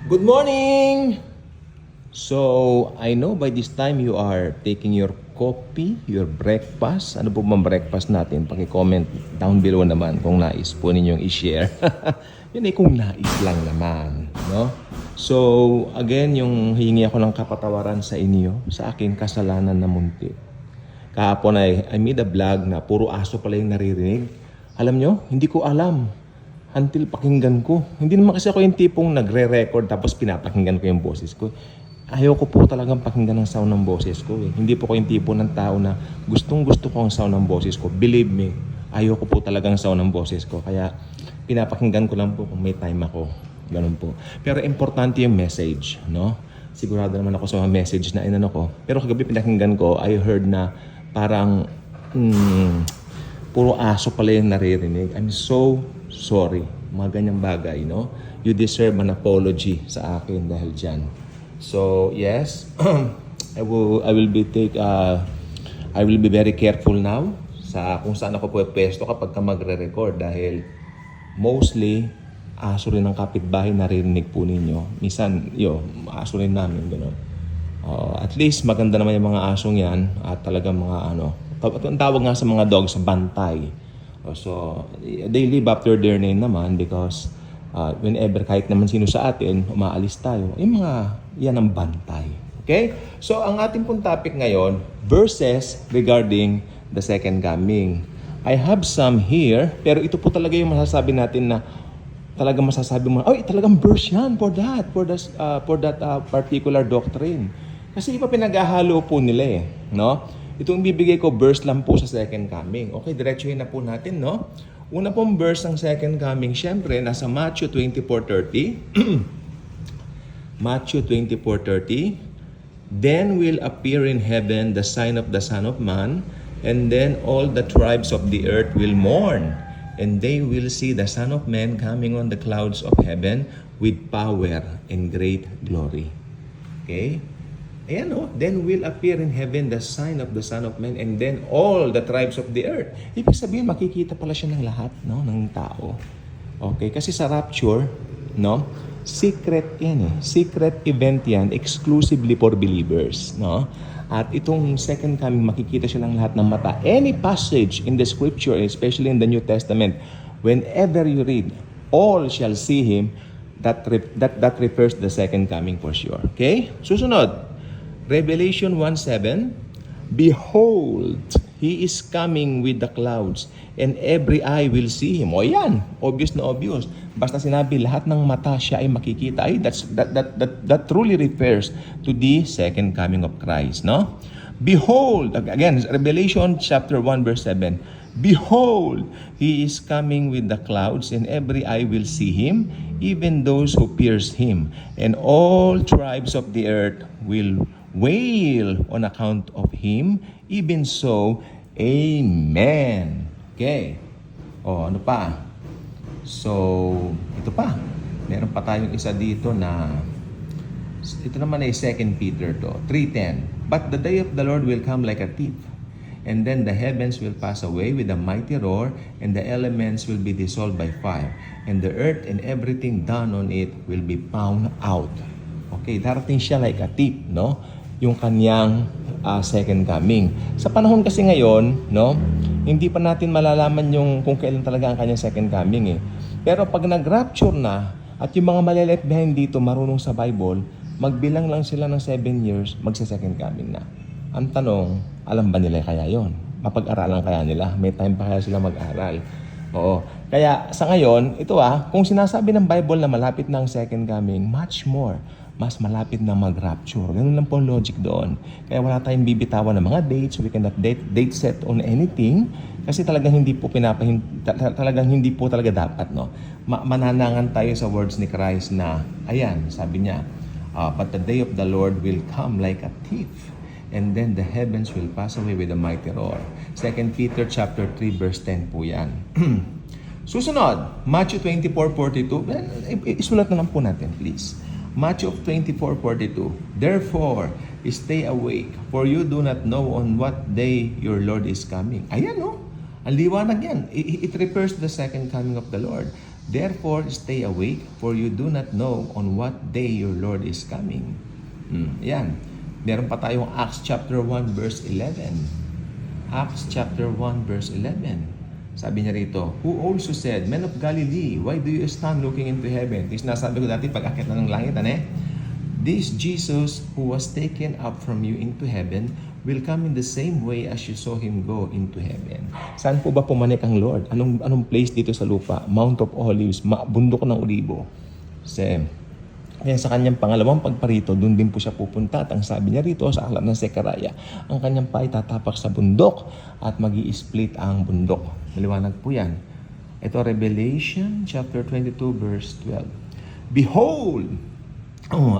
Good morning! So, I know by this time you are taking your coffee, your breakfast. Ano po bang breakfast natin? Paki-comment down below naman kung nais po ninyong i-share. Yun kung nais lang naman. No? So, again, yung hihingi ako ng kapatawaran sa inyo sa aking kasalanan na munti. Kahapon I made a vlog na puro aso pala yung naririnig. Alam nyo, hindi ko alam. Until pakinggan ko. Hindi naman kasi ako yung tipong nagre-record tapos pinapakinggan ko yung boses ko. Ayaw ko po talagang pakinggan ng sound ng boses ko. Hindi po ko yung tipo ng tao na gustong-gusto ko ang sound ng boses ko. Believe me, ayaw ko po talagang sound ng boses ko. Kaya pinapakinggan ko lang po kung may time ako. Ganun po. Pero importante yung message, no? Sigurado naman ako sa mga message na inano ko. Pero kagabi pinakinggan ko, I heard na parang puro aso pala yung naririnig. I'm so sorry. Mga ganyang bagay, no? You deserve an apology sa akin dahil dyan. So, yes, I will be very careful now sa kung saan ako pwesto kapag ka magre-record dahil mostly aso rin ng kapitbahay naririnig po ninyo. Minsan, aso rin namin, gano'n. At least maganda naman yung mga asong yan at talagang mga ang tawag nga sa mga dogs, bantay. So, they live after their name naman because whenever kahit naman sino sa atin, umaalis tayo. Yung mga yan ang bantay. Okay? So, ang ating pong topic ngayon, verses regarding the second coming. I have some here, pero ito po talaga yung masasabi natin na talagang masasabi mo, talagang verse yan for that particular doctrine. Kasi iba pinaghahalo po nila no? Itong bibigay ko, verse lang po sa second coming. Okay, diretsuhin na po natin, no? Una pong verse ng second coming, syempre, nasa Matthew 24:30. Matthew 24:30. Then will appear in heaven the sign of the Son of Man, and then all the tribes of the earth will mourn, and they will see the Son of Man coming on the clouds of heaven with power and great glory. Okay? Ayan then will appear in heaven the sign of the Son of Man and then all the tribes of the earth. Ibig sabihin, makikita pala siya ng lahat, ng tao. Okay, kasi sa rapture, secret yan secret event yan, exclusively for believers, At itong second coming, makikita siya ng lahat ng mata. Any passage in the scripture, especially in the New Testament, whenever you read, all shall see Him, that refers to the second coming for sure. Okay? Susunod. Revelation 1:7, behold, He is coming with the clouds, and every eye will see Him. O yan, obvious na obvious. Basta sinabi, lahat ng mata siya ay makikita. That truly refers to the second coming of Christ, no? Behold, again, Revelation chapter 1 verse 7, behold, He is coming with the clouds, and every eye will see Him, even those who pierced Him, and all tribes of the earth will wail on account of Him, even so, Amen. Okay. Ano pa? So, ito pa. Meron pa tayong isa dito na, ito naman ay 2 Peter 3:10. But the day of the Lord will come like a thief, and then the heavens will pass away with a mighty roar, and the elements will be dissolved by fire, and the earth and everything done on it will be found out. Okay, darating siya like a thief, yung kanyang second coming. Sa panahon kasi ngayon, hindi pa natin malalaman yung kung kailan talaga ang kanyang second coming Pero pag nag-rapture na at yung mga malileft behind dito marunong sa Bible, magbilang lang sila ng 7 years, magsa-second coming na. Ang tanong, alam ba nila kaya yon? Mapag-aralan kaya nila? May time pa kaya sila mag-aral? Oo. Kaya sa ngayon, ito kung sinasabi ng Bible na malapit na ang second coming, much more, mas malapit na mag-rapture. Ganun lang po ang logic doon. Kaya wala tayong bibitawan ng mga dates. We cannot date set on anything kasi talagang hindi po talaga dapat, mananangan tayo sa words ni Christ na, ayan, sabi niya, but the day of the Lord will come like a thief, and then the heavens will pass away with a mighty roar. 2 Peter chapter 3 verse 10 po yan. Susunod, Matthew 24:42. Isulat na lang po natin, please. Matthew 24:42. Therefore, stay awake, for you do not know on what day your Lord is coming. Ayan, Ang liwanag yan. It refers to the second coming of the Lord. Therefore, stay awake, for you do not know on what day your Lord is coming. Yan. Meron pa tayong Acts chapter 1 verse 11. Acts chapter 1 verse 11. Sabi niya rito, who also said, Men of Galilee, why do you stand looking into heaven? This nasabi ko dati pag akit na ng langit, This Jesus who was taken up from you into heaven will come in the same way as you saw Him go into heaven. Saan po ba pumanik ang Lord? Anong place dito sa lupa? Mount of Olives, bundok ng Olibo. Kaya sa kanyang pangalawang pagparito, doon din po siya pupunta. At ang sabi niya rito sa aklat ng Sekaraya, ang kanyang paa tatapak sa bundok at magi-split ang bundok. Maliwanag po yan. Ito, Revelation chapter 22 verse 12. Behold,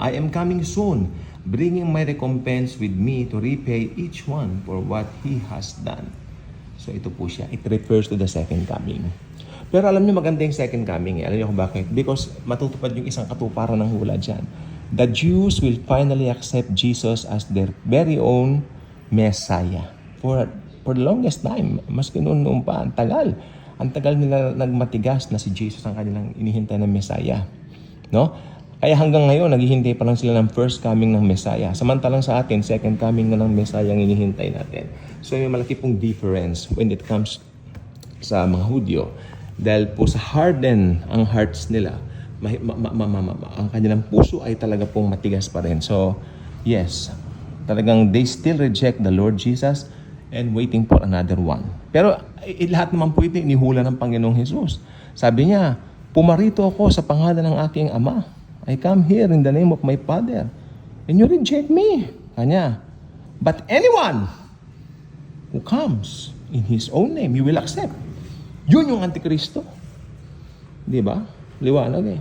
I am coming soon, bringing my recompense with me to repay each one for what he has done. So ito po siya. It refers to the second coming. Pero alam niyo maganda yung second coming. Alam niyo kung bakit? Because matutupad yung isang katuparan ng hula dyan. The Jews will finally accept Jesus as their very own Messiah. For the longest time, maski noon pa, ang tagal. Ang tagal nila nagmatigas na si Jesus ang kanilang inihintay na Messiah. No? Kaya hanggang ngayon, naghihintay pa lang sila ng first coming ng Messiah. Samantalang sa atin, second coming na ng Messiah ang inihintay natin. So may malaki pong difference when it comes sa mga Hudyo. Dahil po sa harden ang hearts nila, ang kanilang puso ay talaga pong matigas pa rin. So, yes, talagang they still reject the Lord Jesus and waiting for another one. Pero lahat naman po ito inihula ng Panginoong Jesus. Sabi niya, pumarito ako sa pangalan ng aking Ama. I come here in the name of my Father. And you reject me. Kanya. But anyone who comes in His own name, you will accept. Yun yung Antikristo. Di ba? Liwanag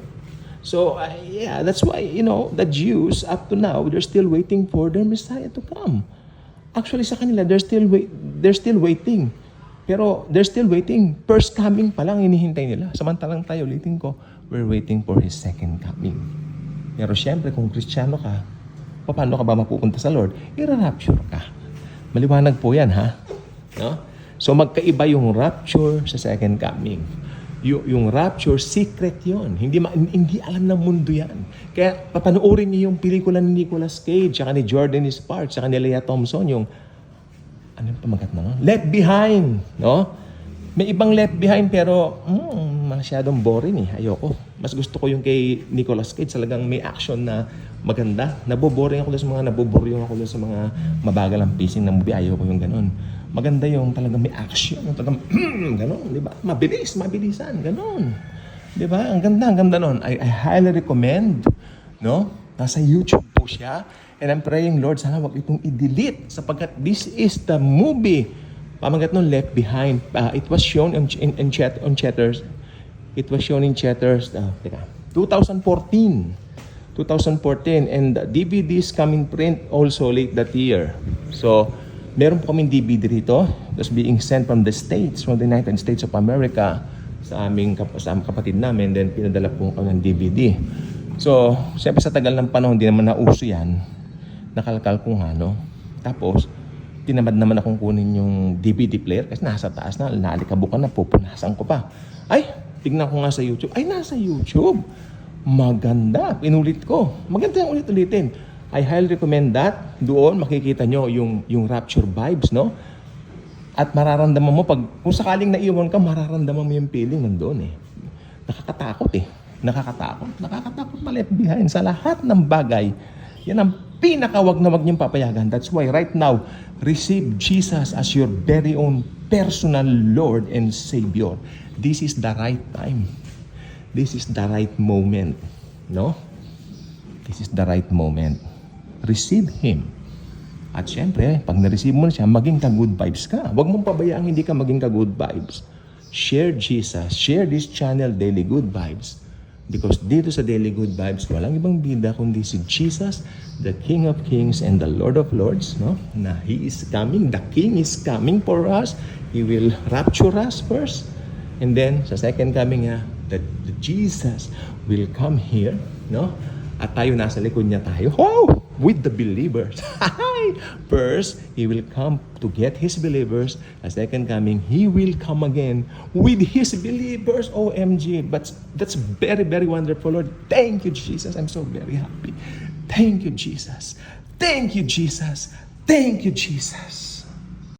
So, yeah, that's why, the Jews, up to now, they're still waiting for their Messiah to come. Actually, sa kanila, they're still waiting. Pero, they're still waiting. First coming pa lang, hinihintay nila. Samantalang tayo, ulitin ko, we're waiting for His second coming. Pero, syempre, kung Kristiyano ka, paano ka ba mapupunta sa Lord? I-rapture ka. Maliwanag po yan, ha? No? So magkaiba yung rapture sa second coming. Yung rapture, secret yon. Hindi alam ng mundo yan. Kaya papanoorin niyo yung pelikula ni Nicolas Cage, saka ni Jordan Sparks, saka ni Lea Thompson, yung ano yung pamagat na? Left Behind. No? May ibang Left Behind pero masyadong boring Ayoko. Mas gusto ko yung kay Nicolas Cage. Talagang may action na maganda. Naboboring ako sa mga mabagal ang pacing ng movie. Ayoko yung ganun. Maganda yung talagang may action. Yung talagang ganun, di ba? Mabilisan, ganun. Di ba? Ang ganda nun. I highly recommend, no? Nasa YouTube po siya. And I'm praying, Lord, sana wag itong i-delete sapagkat this is the movie. Pamagat nun, Left Behind. It was shown in Chatters. It was shown in Chatters, 2014. And the DVD is coming print also late that year. So, meron po kaming DVD rito. It was being sent from the States, from the United States of America sa aming kapatid namin. Then, pinadala po kami ng DVD. So, siyempre sa tagal ng panahon, hindi naman nauso yan. Nakalkal ko nga, no? Tapos, tinamad naman akong kunin yung DVD player kasi nasa taas na, nalikabukan na, pupunasan ko pa. Ay, tignan ko nga sa YouTube. Ay, nasa YouTube. Maganda. Pinulit ko. Maganda yung ulit-ulitin. I highly recommend that. Doon makikita nyo yung rapture vibes, no? At mararamdaman mo, kung sakaling naiwan ka, mararamdaman mo yung feeling nandoon Nakakatakot Nakakatakot ma-left behind sa lahat ng bagay. Yan ang pinakawag na wag niyong papayagan. That's why right now, receive Jesus as your very own personal Lord and Savior. This is the right time. This is the right moment. No? This is the right moment. Receive Him. At syempre, pag na-receive mo na siya, maging ka-good vibes ka. Huwag mong pabayaan hindi ka maging ka-good vibes. Share Jesus. Share this channel, Daily Good Vibes. Because dito sa Daily Good Vibes, walang ibang bida kundi si Jesus, the King of Kings and the Lord of Lords. No? Na He is coming. The King is coming for us. He will rapture us first. And then, sa second coming niya, the Jesus will come here. No? At tayo nasa likod niya tayo. Wow! With the believers. First, He will come to get His believers. A second coming, He will come again with His believers. OMG. But that's very, very wonderful, Lord. Thank you, Jesus. I'm so very happy. Thank you, Jesus. Thank you, Jesus. Thank you, Jesus.